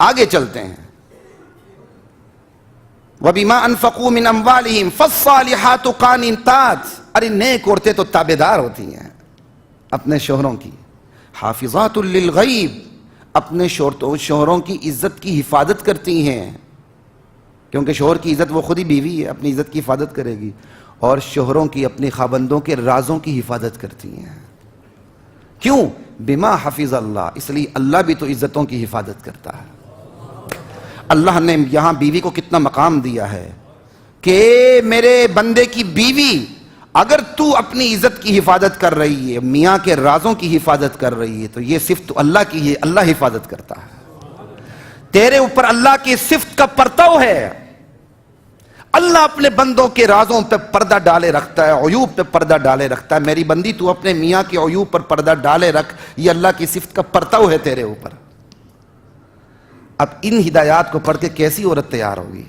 آگے چلتے ہیں. وَبِمَا أَنفَقُوا مِنْ أَمْوَالِهِمْ فَالصَّالِحَاتُ قَانِتَاتٌ. ارے نیک عورتیں تو تابعدار ہوتی ہیں اپنے شوہروں کی. حافظات للغیب، اپنے شوہروں کی عزت کی حفاظت کرتی ہیں، کیونکہ شوہر کی عزت وہ خود ہی بیوی ہے، اپنی عزت کی حفاظت کرے گی. اور شوہروں کی اپنے خاوندوں کے رازوں کی حفاظت کرتی ہیں. کیوں؟ بما حفظ اللہ، اس لیے اللہ بھی تو عزتوں کی حفاظت کرتا ہے. اللہ نے یہاں بیوی کو کتنا مقام دیا ہے کہ میرے بندے کی بیوی، اگر تو اپنی عزت کی حفاظت کر رہی ہے، میاں کے رازوں کی حفاظت کر رہی ہے، تو یہ صفت تو اللہ کی ہے، اللہ حفاظت کرتا ہے. تیرے اوپر اللہ کی صفت کا پرتو ہے. اللہ اپنے بندوں کے رازوں پہ پردہ ڈالے رکھتا ہے، عیوب پہ پردہ ڈالے رکھتا ہے. میری بندی تو اپنے میاں کے عیوب پر پردہ ڈالے رکھ، یہ اللہ کی صفت کا پرتو ہے تیرے اوپر. اب ان ہدایات کو پڑھ کے کیسی عورت تیار ہوگی؟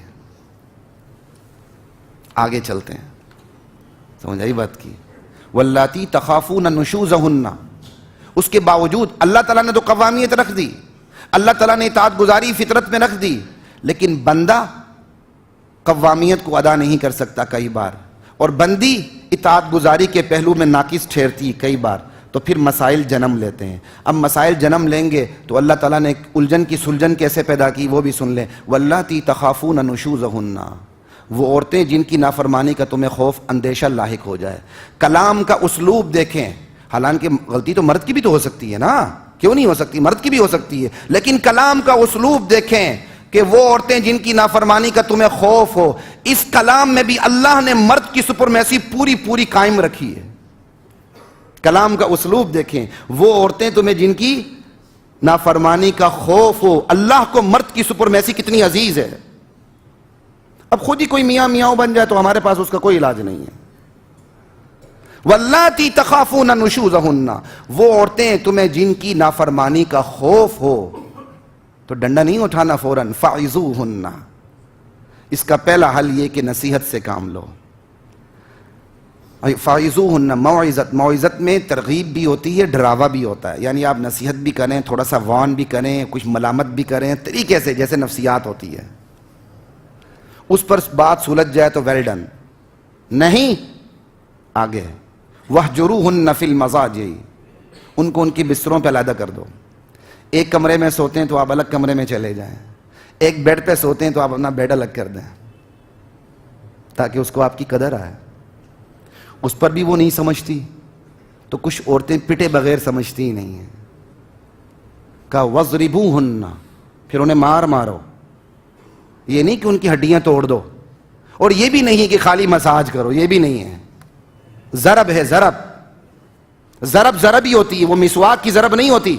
آگے چلتے ہیں. سمجھ آئی بات کی؟ واللاتی تخافون نشوزہن. اس کے باوجود اللہ تعالیٰ نے تو قوامیت رکھ دی، اللہ تعالیٰ نے اطاعت گزاری فطرت میں رکھ دی، لیکن بندہ قوامیت کو ادا نہیں کر سکتا کئی بار، اور بندی اطاعت گزاری کے پہلو میں ناقص ٹھہرتی کئی بار. تو پھر مسائل جنم لیتے ہیں. اب مسائل جنم لیں گے تو اللہ تعالیٰ نے الجھن کی سلجھن کیسے پیدا کی وہ بھی سن لیں. واللاتی تخافون نشوزہن، وہ عورتیں جن کی نافرمانی کا تمہیں خوف اندیشہ لاحق ہو جائے. کلام کا اسلوب دیکھیں، حالانکہ غلطی تو مرد کی بھی تو ہو سکتی ہے نا، کیوں نہیں ہو سکتی؟ مرد کی بھی ہو سکتی ہے، لیکن کلام کا اسلوب دیکھیں کہ وہ عورتیں جن کی نافرمانی کا تمہیں خوف ہو. اس کلام میں بھی اللہ نے مرد کی سپرمیسی پوری پوری قائم رکھی ہے. کلام کا اسلوب دیکھیں، وہ عورتیں تمہیں جن کی نافرمانی کا خوف ہو. اللہ کو مرد کی سپرمیسی کتنی عزیز ہے. اب خود ہی کوئی میاں میاں بن جائے تو ہمارے پاس اس کا کوئی علاج نہیں ہے. واللاتی تخافون نشوزہن، وہ عورتیں تمہیں جن کی نافرمانی کا خوف ہو تو ڈنڈا نہیں اٹھانا فوراً. فعظوہن، اس کا پہلا حل یہ کہ نصیحت سے کام لو. فعظوہن، موعظت میں ترغیب بھی ہوتی ہے، ڈراوا بھی ہوتا ہے. یعنی آپ نصیحت بھی کریں، تھوڑا سا وارن بھی کریں، کچھ ملامت بھی کریں، طریقے سے جیسے نفسیات ہوتی ہے. اس پر بات سلجھ جائے تو ویل ڈن. نہیں، آگے وَاہْجُرُوهُنَّ فِي الْمَضَاجِعِ، ان کو ان کی بستروں پہ علیحدہ کر دو. ایک کمرے میں سوتے ہیں تو آپ الگ کمرے میں چلے جائیں. ایک بیڈ پہ سوتے ہیں تو آپ اپنا بیڈ الگ کر دیں، تاکہ اس کو آپ کی قدر آئے. اس پر بھی وہ نہیں سمجھتی تو کچھ عورتیں پٹے بغیر سمجھتی ہی نہیں ہیں. کہا وَضْرِبُوهُنَّ، پھر انہیں مارو. یہ نہیں کہ ان کی ہڈیاں توڑ دو، اور یہ بھی نہیں کہ خالی مساج کرو، یہ بھی نہیں ہے. ضرب ہے، ضرب ہی ہوتی ہے، وہ مسواک کی ضرب نہیں ہوتی.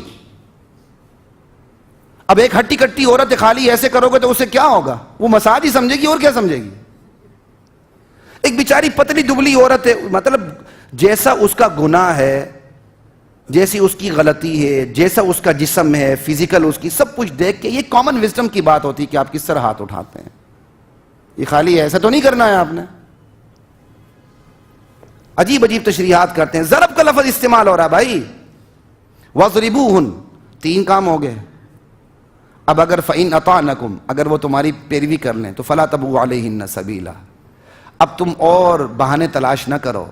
اب ایک ہٹی کٹی عورت خالی ایسے کرو گے تو اسے کیا ہوگا؟ وہ مساج ہی سمجھے گی، اور کیا سمجھے گی؟ ایک بیچاری پتلی دبلی عورت ہے، مطلب جیسا اس کا گناہ ہے، جیسی اس کی غلطی ہے، جیسا اس کا جسم ہے، فزیکل اس کی سب کچھ دیکھ کے، یہ کامن وزڈم کی بات ہوتی ہے کہ آپ کس طرح ہاتھ اٹھاتے ہیں. یہ خالی ایسا تو نہیں کرنا ہے آپ نے. عجیب تشریحات کرتے ہیں. ضرب کا لفظ استعمال ہو رہا ہے بھائی. وَضْرِبُوهُنْ، 3 کام ہو گئے. اب اگر فَإِنْ أَطَعْنَكُمْ، اگر وہ تمہاری پیروی کر لیں تو فَلَا تَبْغُوا عَلَيْهِنَّ سَبِيلًا، اب تم اور بہانے تلاش نہ کرو،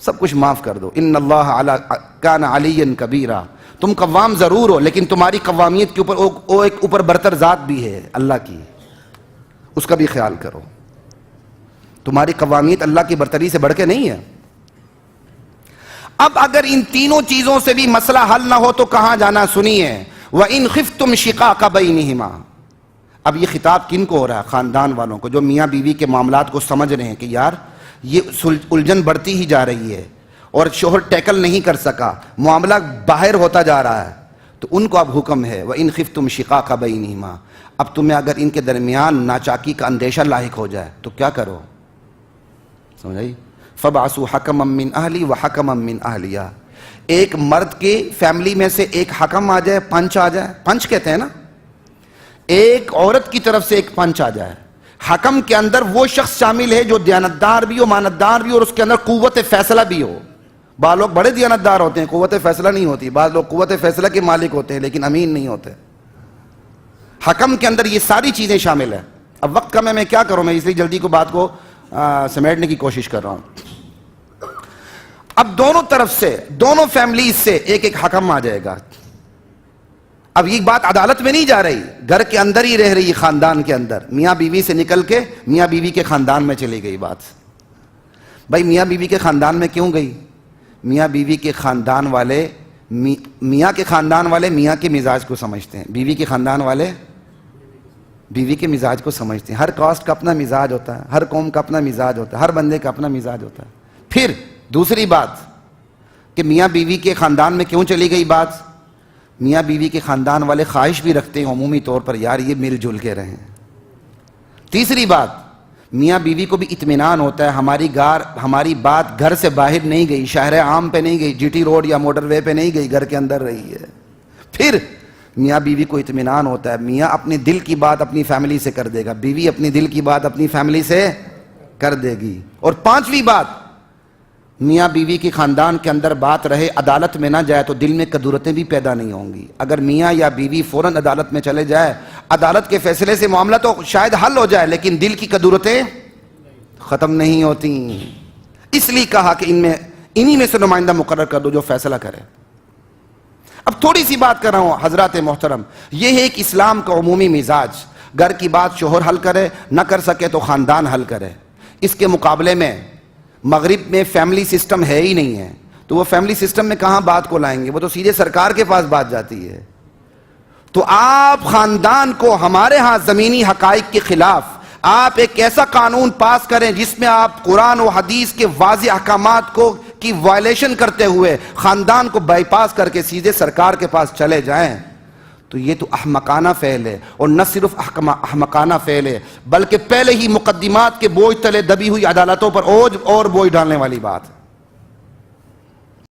سب کچھ معاف کر دو. ان اللہ کان علیٰ کبیرا، تم قوام ضرور ہو لیکن تمہاری قوامیت کے اوپر ایک اوپر برتر ذات بھی ہے اللہ کی، اس کا بھی خیال کرو. تمہاری قوامیت اللہ کی برتری سے بڑھ کے نہیں ہے. اب اگر ان تینوں چیزوں سے بھی مسئلہ حل نہ ہو تو کہاں جانا؟ سنیے. وَإِنْ خِفْتُمْ شِقَاقَ بَيْنِهِمَا. اب یہ خطاب کن کو ہو رہا ہے؟ خاندان والوں کو، جو میاں بیوی کے معاملات کو سمجھ رہے ہیں کہ یار یہ الجھن بڑھتی ہی جا رہی ہے اور شوہر ٹیکل نہیں کر سکا، معاملہ باہر ہوتا جا رہا ہے. تو ان کو اب حکم ہے وَإِنْ خِفْتُمْ شِقَاقَ بَيْنِهِمَا. اب تمہیں اگر ان کے درمیان ناچاکی کا اندیشہ لاحق ہو جائے تو کیا کرو؟ سمجھ آئی؟ فَبْعَثُوا حَكَمًا مِّنْ أَهْلِي وَحَكَمًا مِّنْ أَهْلِهَا. ایک مرد کے فیملی میں سے ایک حکم آ جائے، پنچ آ جائے. پنچ کہتے ہیں نا، ایک عورت کی طرف سے ایک پنچ آ جائے. حکم کے اندر وہ شخص شامل ہے جو دیانتدار بھی ہو، ماندار بھی ہو، اور اس کے اندر قوت فیصلہ بھی ہو. بعض لوگ بڑے دیانتدار ہوتے ہیں، قوت فیصلہ نہیں ہوتی. بعض لوگ قوت فیصلہ کے مالک ہوتے ہیں لیکن امین نہیں ہوتے. حکم کے اندر یہ ساری چیزیں شامل ہیں. اب وقت کم ہے، میں کیا کروں، میں اس لیے جلدی کو بات کو سمیٹنے کی کوشش کر رہا ہوں. اب دونوں طرف سے، دونوں فیملیز سے ایک ایک حکم آ جائے گا. اب یہ بات عدالت میں نہیں جا رہی، گھر کے اندر ہی رہ رہی، خاندان کے اندر، میاں بیوی سے نکل کے میاں بیوی کے خاندان میں چلی گئی بات. بھائی میاں بیوی کے خاندان میں کیوں گئی؟ میاں بیوی کے خاندان والے، میاں کے خاندان والے میاں کے مزاج کو سمجھتے ہیں، بیوی کے خاندان والے بیوی کے مزاج کو سمجھتے ہیں. ہر کاسٹ کا اپنا مزاج ہوتا ہے، ہر قوم کا اپنا مزاج ہوتا ہے، ہر بندے کا اپنا مزاج ہوتا ہے. پھر دوسری بات کہ میاں بیوی کے خاندان میں کیوں چلی گئی بات؟ میاں بیوی کے خاندان والے خواہش بھی رکھتے ہیں عمومی طور پر، یار یہ مل جل کے رہیں. تیسری بات، میاں بیوی کو بھی اطمینان ہوتا ہے ہماری بات گھر سے باہر نہیں گئی، شہر عام پہ نہیں گئی، جی ٹی روڈ یا موٹر وے پہ نہیں گئی، گھر کے اندر رہی ہے. پھر میاں بیوی کو اطمینان ہوتا ہے میاں اپنے دل کی بات اپنی فیملی سے کر دے گا، بیوی اپنی دل کی بات اپنی فیملی سے کر دے گی. اور پانچویں بات، میاں بیوی کی خاندان کے اندر بات رہے، عدالت میں نہ جائے تو دل میں کدورتیں بھی پیدا نہیں ہوں گی. اگر میاں یا بیوی فوراً عدالت میں چلے جائے، عدالت کے فیصلے سے معاملہ تو شاید حل ہو جائے، لیکن دل کی کدورتیں ختم نہیں ہوتی. اس لیے کہا کہ انہی میں سے نمائندہ مقرر کر دو جو فیصلہ کرے. اب تھوڑی سی بات کر رہا ہوں حضرات محترم، یہ ہے ایک اسلام کا عمومی مزاج. گھر کی بات شوہر حل کرے، نہ کر سکے تو خاندان حل کرے. اس کے مقابلے میں مغرب میں فیملی سسٹم ہے ہی نہیں ہے، تو وہ فیملی سسٹم میں کہاں بات کو لائیں گے، وہ تو سیدھے سرکار کے پاس بات جاتی ہے. تو آپ خاندان کو ہمارے ہاں زمینی حقائق کے خلاف آپ ایک ایسا قانون پاس کریں جس میں آپ قرآن و حدیث کے واضح احکامات کی وائلیشن کرتے ہوئے خاندان کو بائی پاس کر کے سیدھے سرکار کے پاس چلے جائیں، تو یہ تو احمقانہ فعل ہے. اور نہ صرف احمقانہ فعل ہے بلکہ پہلے ہی مقدمات کے بوجھ تلے دبی ہوئی عدالتوں پر اور بوجھ ڈالنے والی بات ہے.